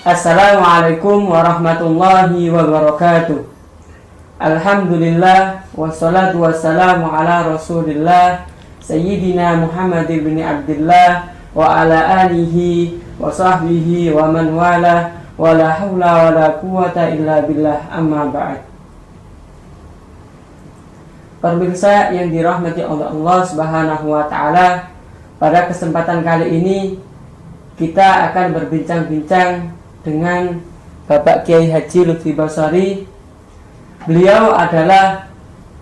Assalamualaikum warahmatullahi wabarakatuh. Alhamdulillah wassalatu wassalamu ala Rasulillah Sayyidina Muhammad bin Abdullah wa ala alihi wa sahbihi wa man wala wa la hawla wa la quwata illa billah, amma ba'd. Pemirsa yang dirahmati oleh Allah Subhanahu wa taala, pada kesempatan kali ini kita akan berbincang-bincang dengan Bapak Kiai Haji Lutfi Basari. Beliau adalah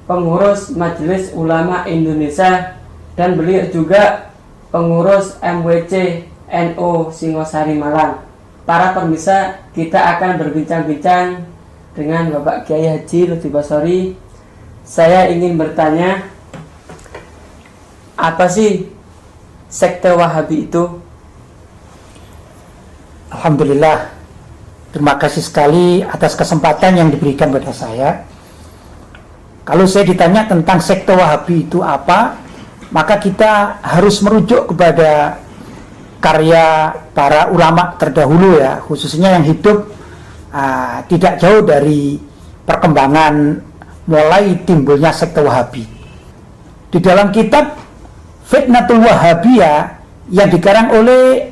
pengurus Majelis Ulama Indonesia dan beliau juga pengurus MWC NU Singosari Malang. Para pemirsa, kita akan berbincang-bincang dengan Bapak Kiai Haji Lutfi Basari. Saya ingin bertanya, apa sih sekte Wahabi itu? Alhamdulillah, terima kasih sekali atas kesempatan yang diberikan pada saya. Kalau saya ditanya tentang sekte Wahabi itu apa, maka kita harus merujuk kepada karya para ulama terdahulu ya, khususnya yang hidup tidak jauh dari perkembangan mulai timbulnya sekte Wahabi. Di dalam kitab Fitnatul Wahabiyah yang dikarang oleh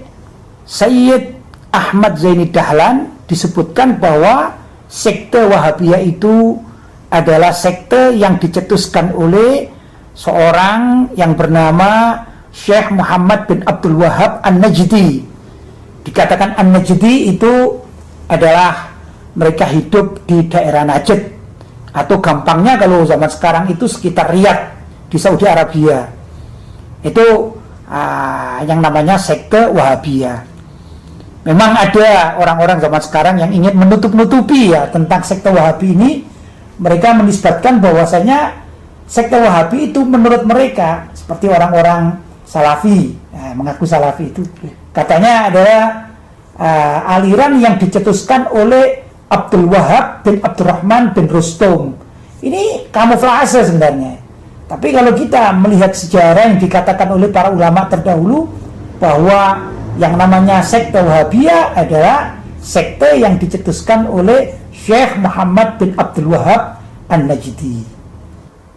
Sayyid Ahmad Zaini Dahlan disebutkan bahwa sekte Wahabiyah itu adalah sekte yang dicetuskan oleh seorang yang bernama Syekh Muhammad bin Abdul Wahab An-Najdi. Dikatakan An-Najdi itu adalah mereka hidup di daerah Najd, atau gampangnya kalau zaman sekarang itu sekitar Riyadh di Saudi Arabia. Itu yang namanya sekte Wahabiyah. Memang ada orang-orang zaman sekarang yang ingin menutup-nutupi ya tentang sekte Wahabi ini. Mereka menisbatkan bahwasanya sekte Wahabi itu menurut mereka seperti orang-orang Salafi, mengaku Salafi itu katanya adalah aliran yang dicetuskan oleh Abdul Wahab bin Abdurrahman bin Rustum. Ini kamuflase sebenarnya. Tapi kalau kita melihat sejarah yang dikatakan oleh para ulama terdahulu, bahwa yang namanya sekte Wahabiyah adalah sekte yang dicetuskan oleh Syekh Muhammad bin Abdul Wahab An-Najdi.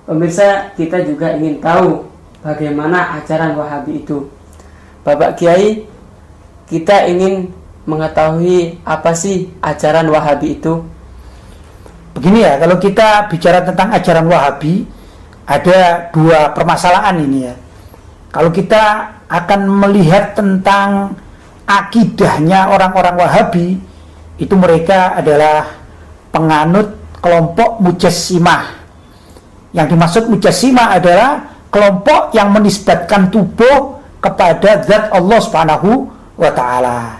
Pemirsa, kita juga ingin tahu bagaimana ajaran Wahabi itu. Bapak Kiai, kita ingin mengetahui apa sih ajaran Wahabi itu? Begini ya, kalau kita bicara tentang ajaran Wahabi, ada dua permasalahan ini ya. Kalau kita akan melihat tentang akidahnya orang-orang Wahabi, itu mereka adalah penganut kelompok Mujassimah. Yang dimaksud Mujassimah adalah kelompok yang menisbatkan tubuh kepada zat Allah Subhanahu wa taala.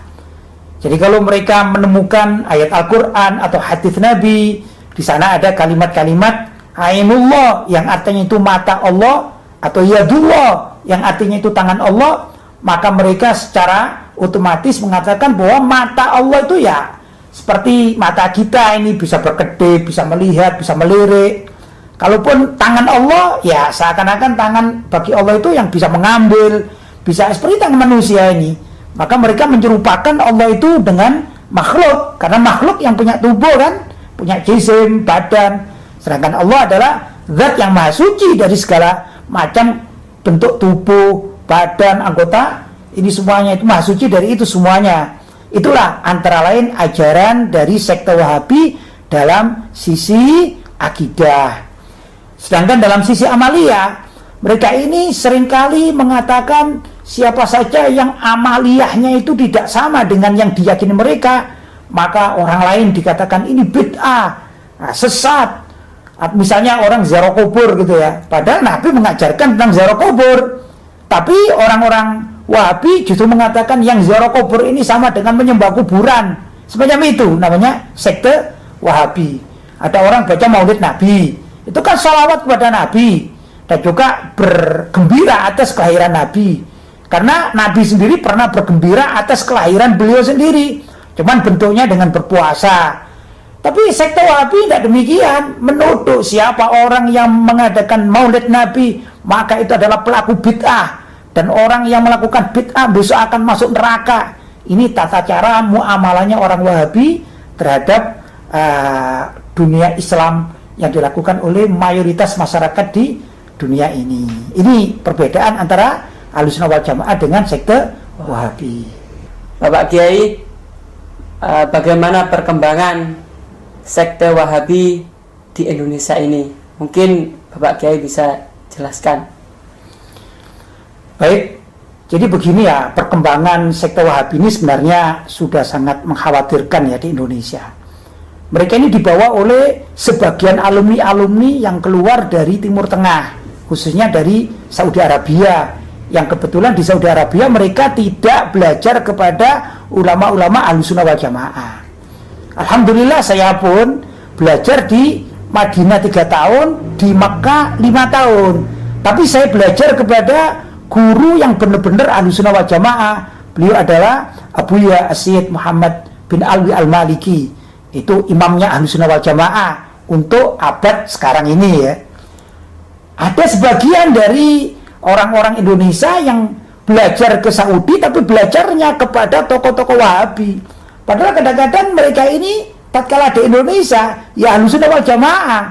Jadi kalau mereka menemukan ayat Al-Qur'an atau hadis Nabi, di sana ada kalimat-kalimat Ainullah yang artinya itu mata Allah, atau Yadullah yang artinya itu tangan Allah, maka mereka secara otomatis mengatakan bahwa mata Allah itu ya seperti mata kita ini, bisa berkedip, bisa melihat, bisa melirik. Kalaupun tangan Allah, ya seakan-akan tangan bagi Allah itu yang bisa mengambil, bisa seperti tangan manusia ini. Maka mereka menyerupakan Allah itu dengan makhluk, karena makhluk yang punya tubuh kan, punya jisim, badan. Sedangkan Allah adalah zat yang maha suci dari segala macam bentuk tubuh, badan, anggota. Ini semuanya itu maha suci dari itu semuanya. Itulah antara lain ajaran dari sekte Wahabi dalam sisi akidah. Sedangkan dalam sisi amaliyah, mereka ini seringkali mengatakan siapa saja yang amaliyahnya itu tidak sama dengan yang diyakini mereka, maka orang lain dikatakan ini bid'ah, sesat. Misalnya orang ziarah kubur gitu ya, padahal Nabi mengajarkan tentang ziarah kubur, tapi orang-orang Wahabi justru mengatakan yang ziarah kubur ini sama dengan menyembah kuburan. Semacam itu namanya sekte Wahabi. Ada orang baca maulid Nabi, itu kan sholawat kepada Nabi dan juga bergembira atas kelahiran Nabi, karena Nabi sendiri pernah bergembira atas kelahiran beliau sendiri, cuman bentuknya dengan berpuasa. Tapi sekte Wahabi tidak demikian, menuduh siapa orang yang mengadakan maulid Nabi maka itu adalah pelaku bid'ah, dan orang yang melakukan bid'ah besok akan masuk neraka. Ini tata cara muamalahnya orang Wahabi terhadap dunia Islam yang dilakukan oleh mayoritas masyarakat di dunia ini. Ini perbedaan antara Ahlussunnah wal Jamaah dengan sekte Wahabi. Bapak Kiai, bagaimana perkembangan sekte Wahabi di Indonesia ini? Mungkin Bapak Kiai bisa jelaskan. Baik, jadi begini ya, perkembangan sekte Wahabi ini sebenarnya sudah sangat mengkhawatirkan ya di Indonesia. Mereka ini dibawa oleh sebagian alumni-alumni yang keluar dari Timur Tengah, khususnya dari Saudi Arabia. Yang kebetulan di Saudi Arabia mereka tidak belajar kepada ulama-ulama Ahlussunnah wal Jamaah. Alhamdulillah saya pun belajar di Madinah 3 tahun, di Makkah 5 tahun. Tapi saya belajar kepada guru yang benar-benar Ahlussunnah wal Jamaah. Beliau adalah Abu Ya As-Sayyid Muhammad bin Alwi Al-Maliki. Itu imamnya Ahlussunnah wal Jamaah untuk abad sekarang ini ya. Ada sebagian dari orang-orang Indonesia yang belajar ke Saudi tapi belajarnya kepada tokoh-tokoh Wahabi. Padahal kadang-kadang mereka ini tatkala di Indonesia ya Ahlussunnah wal Jamaah,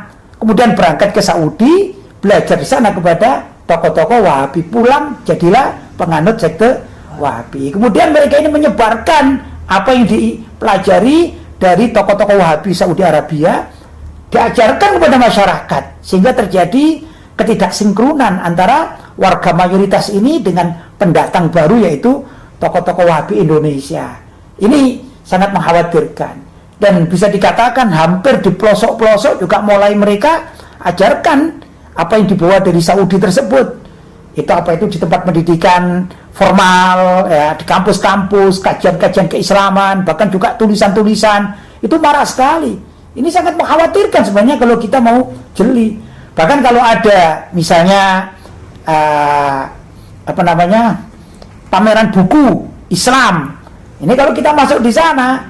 kemudian berangkat ke Saudi, belajar di sana kepada tokoh-tokoh Wahabi, pulang jadilah penganut sekte Wahabi. Kemudian mereka ini menyebarkan apa yang dipelajari dari tokoh-tokoh Wahabi Saudi Arabia, diajarkan kepada masyarakat, sehingga terjadi ketidaksinkronan antara warga mayoritas ini dengan pendatang baru, yaitu tokoh-tokoh Wahabi Indonesia. Ini sangat mengkhawatirkan, dan bisa dikatakan hampir di pelosok-pelosok juga mulai mereka ajarkan apa yang dibawa dari Saudi tersebut. Itu apa itu di tempat pendidikan formal ya, di kampus-kampus, kajian-kajian keislaman, bahkan juga tulisan-tulisan. Itu marah sekali. Ini sangat mengkhawatirkan sebenarnya kalau kita mau jeli. Bahkan kalau ada misalnya pameran buku Islam, ini kalau kita masuk di sana,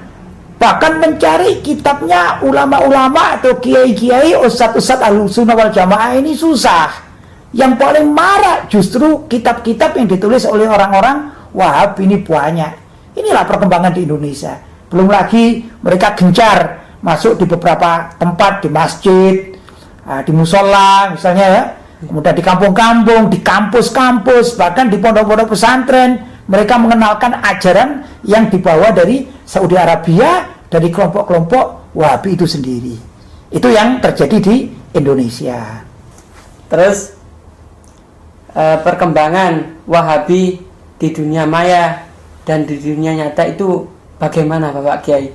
bahkan mencari kitabnya ulama-ulama atau kiai-kiai, ustadz-ustadz Ahlussunnah wal Jamaah ini susah. Yang paling marah justru kitab-kitab yang ditulis oleh orang-orang Wahabi ini banyak. Inilah perkembangan di Indonesia. Belum lagi mereka gencar masuk di beberapa tempat, di masjid, di musola misalnya ya, kemudian di kampung-kampung, di kampus-kampus, bahkan di pondok-pondok pesantren. Mereka mengenalkan ajaran yang dibawa dari Saudi Arabia, dari kelompok-kelompok Wahabi itu sendiri. Itu yang terjadi di Indonesia. Terus perkembangan Wahabi di dunia maya dan di dunia nyata itu bagaimana Bapak Kiai?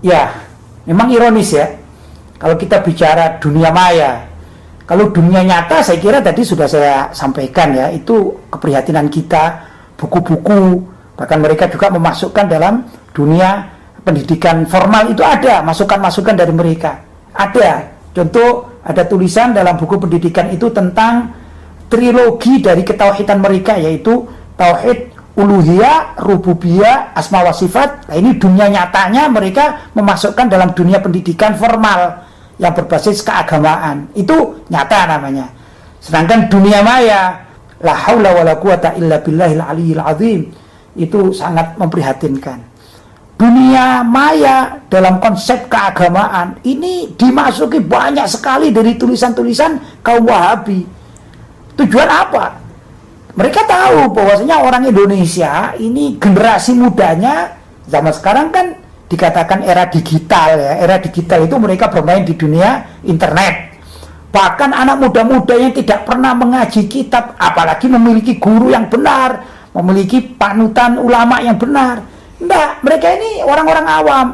Ya, memang ironis ya, kalau kita bicara dunia maya. Kalau dunia nyata saya kira tadi sudah saya sampaikan ya, itu keprihatinan kita, buku-buku, bahkan mereka juga memasukkan dalam dunia pendidikan formal itu ada masukan-masukan dari mereka. Ada, contoh ada tulisan dalam buku pendidikan itu tentang trilogi dari ketauhidan mereka, yaitu tauhid uluhiyah, rububiyah, asma wa sifat. Nah, ini dunia nyatanya mereka memasukkan dalam dunia pendidikan formal yang berbasis keagamaan. Itu nyata namanya. Sedangkan dunia maya, la haula wala quwata illa billahil aliyil azim, itu sangat memprihatinkan. Dunia maya dalam konsep keagamaan ini dimasuki banyak sekali dari tulisan-tulisan kaum Wahabi. Tujuan apa? Mereka tahu bahwasanya orang Indonesia ini generasi mudanya zaman sekarang kan dikatakan era digital ya. Era digital itu mereka bermain di dunia internet. Bahkan anak muda-muda yang tidak pernah mengaji kitab, apalagi memiliki guru yang benar, memiliki panutan ulama yang benar. Enggak, mereka ini orang-orang awam.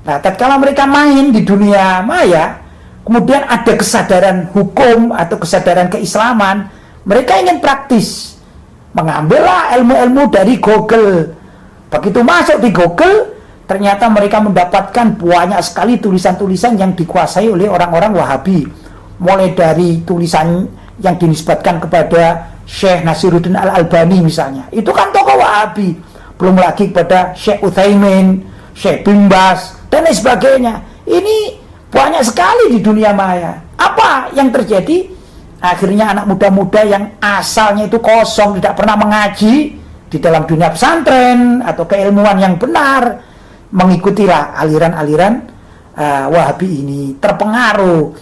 Nah, tatkala mereka main di dunia maya, kemudian ada kesadaran hukum atau kesadaran keislaman, mereka ingin praktis, mengambillah ilmu-ilmu dari Google. Begitu masuk di Google, ternyata mereka mendapatkan banyak sekali tulisan-tulisan yang dikuasai oleh orang-orang Wahabi. Mulai dari tulisan yang dinisbatkan kepada Syekh Nasiruddin Al-Albani misalnya, itu kan tokoh Wahabi. Belum lagi kepada Syekh Utsaimin, Syekh Bin Baz, dan lain sebagainya. Ini banyak sekali di dunia maya. Apa yang terjadi? Akhirnya anak muda-muda yang asalnya itu kosong, tidak pernah mengaji, di dalam dunia pesantren atau keilmuan yang benar, mengikutilah aliran-aliran Wahabi ini, terpengaruh.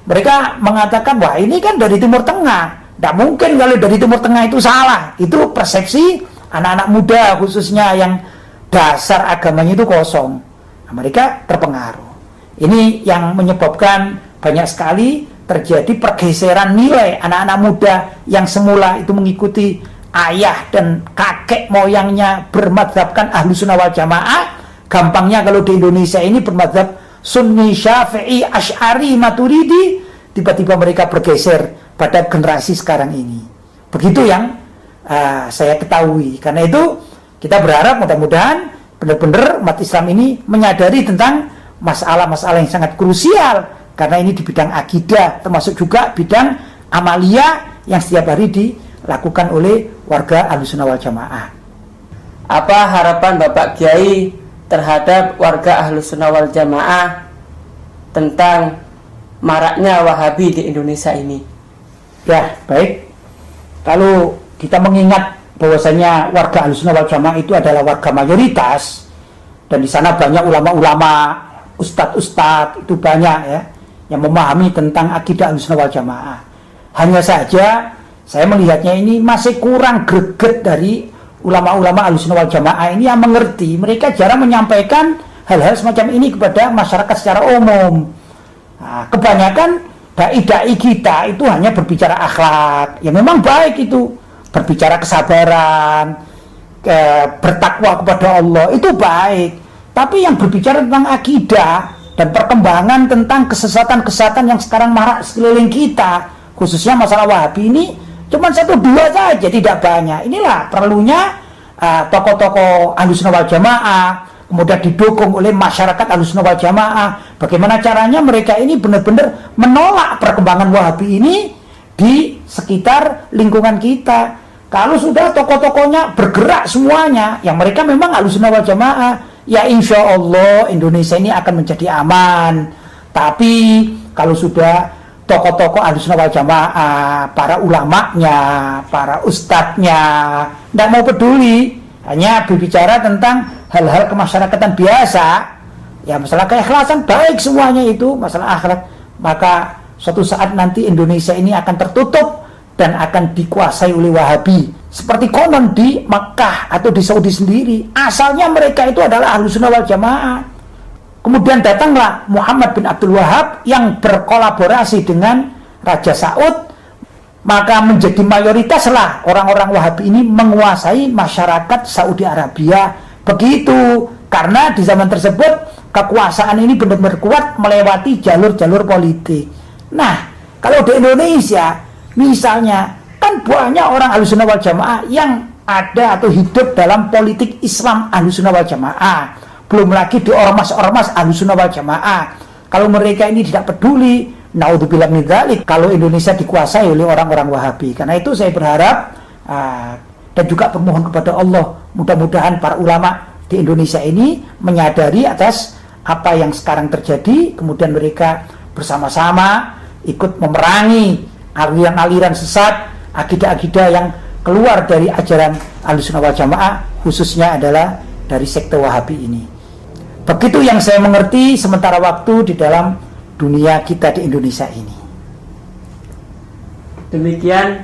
Mereka mengatakan, wah ini kan dari Timur Tengah, tidak mungkin kalau dari Timur Tengah itu salah. Itu persepsi anak-anak muda khususnya yang dasar agamanya itu kosong. Nah, mereka terpengaruh. Ini yang menyebabkan banyak sekali terjadi pergeseran nilai anak-anak muda yang semula itu mengikuti ayah dan kakek moyangnya bermadzhabkan Ahlussunnah wal Jamaah. Gampangnya kalau di Indonesia ini bermadzhab Sunni, Syafi'i, Asy'ari, Maturidi, tiba-tiba mereka bergeser pada generasi sekarang ini. Begitu yang saya ketahui. Karena itu kita berharap mudah-mudahan benar-benar umat Islam ini menyadari tentang masalah-masalah yang sangat krusial. Karena ini di bidang akidah, termasuk juga bidang amalia yang setiap hari dilakukan oleh warga Ahlussunnah wal Jamaah. Apa harapan Bapak Kiai terhadap warga Ahlussunnah wal Jamaah tentang maraknya Wahabi di Indonesia ini? Ya, baik. Kalau kita mengingat bahwasanya warga Ahlussunnah wal Jamaah itu adalah warga mayoritas, dan di sana banyak ulama-ulama, ustadz-ustadz, itu banyak ya, yang memahami tentang akidah Ahlussunnah wal Jamaah. Hanya saja saya melihatnya ini masih kurang greget dari ulama-ulama Ahlussunnah wal Jamaah ini yang mengerti. Mereka jarang menyampaikan hal-hal semacam ini kepada masyarakat secara umum. Nah, kebanyakan dai-dai kita itu hanya berbicara akhlak, ya memang baik itu, berbicara kesabaran, bertakwa kepada Allah, itu baik. Tapi yang berbicara tentang akidah dan perkembangan tentang kesesatan-kesesatan yang sekarang marak sekeliling kita, khususnya masalah Wahabi ini, cuma 1-2 saja, tidak banyak. Inilah perlunya tokoh-tokoh Ahlussunnah wal Jamaah, kemudian didukung oleh masyarakat Ahlussunnah wal Jamaah. Bagaimana caranya mereka ini benar-benar menolak perkembangan Wahabi ini di sekitar lingkungan kita. Kalau sudah tokoh-tokohnya bergerak semuanya, yang mereka memang Ahlussunnah wal Jamaah, ya insya Allah Indonesia ini akan menjadi aman. Tapi kalau sudah tokoh-tokoh Ahlussunnah wal Jamaah, para ulamanya, para ustadznya tidak mau peduli, hanya berbicara tentang hal-hal kemasyarakatan biasa, ya masalah keikhlasan baik semuanya itu, masalah akhlak, maka suatu saat nanti Indonesia ini akan tertutup dan akan dikuasai oleh Wahabi. Seperti konon di Makkah atau di Saudi sendiri, asalnya mereka itu adalah Ahlussunnah wal Jamaah. Kemudian datanglah Muhammad bin Abdul Wahab yang berkolaborasi dengan Raja Saud, maka menjadi mayoritaslah orang-orang Wahabi ini menguasai masyarakat Saudi Arabia. Begitu, karena di zaman tersebut kekuasaan ini benar-benar kuat melewati jalur-jalur politik. Nah, kalau di Indonesia misalnya, kan banyak orang Ahlussunnah wal Jamaah yang ada atau hidup dalam politik Islam Ahlussunnah wal Jamaah. Belum lagi di ormas-ormas Ahlussunnah wal Jamaah. Kalau mereka ini tidak peduli, naudzubillah min dzalik, kalau Indonesia dikuasai oleh orang-orang Wahabi. Karena itu saya berharap dan juga bermohon kepada Allah, mudah-mudahan para ulama di Indonesia ini menyadari atas apa yang sekarang terjadi, kemudian mereka bersama-sama ikut memerangi aliran-aliran sesat, akidah-akidah yang keluar dari ajaran Ahlussunnah wal Jamaah, khususnya adalah dari sekte Wahabi ini. Begitu yang saya mengerti sementara waktu di dalam dunia kita di Indonesia ini. Demikian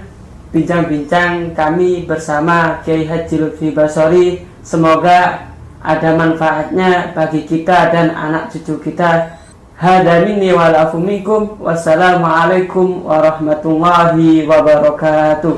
bincang-bincang kami bersama Kiai Haji Lutfi Basori. Semoga ada manfaatnya bagi kita dan anak cucu kita. Hadza minni wal afu minkum. Wassalamualaikum warahmatullahi wabarakatuh.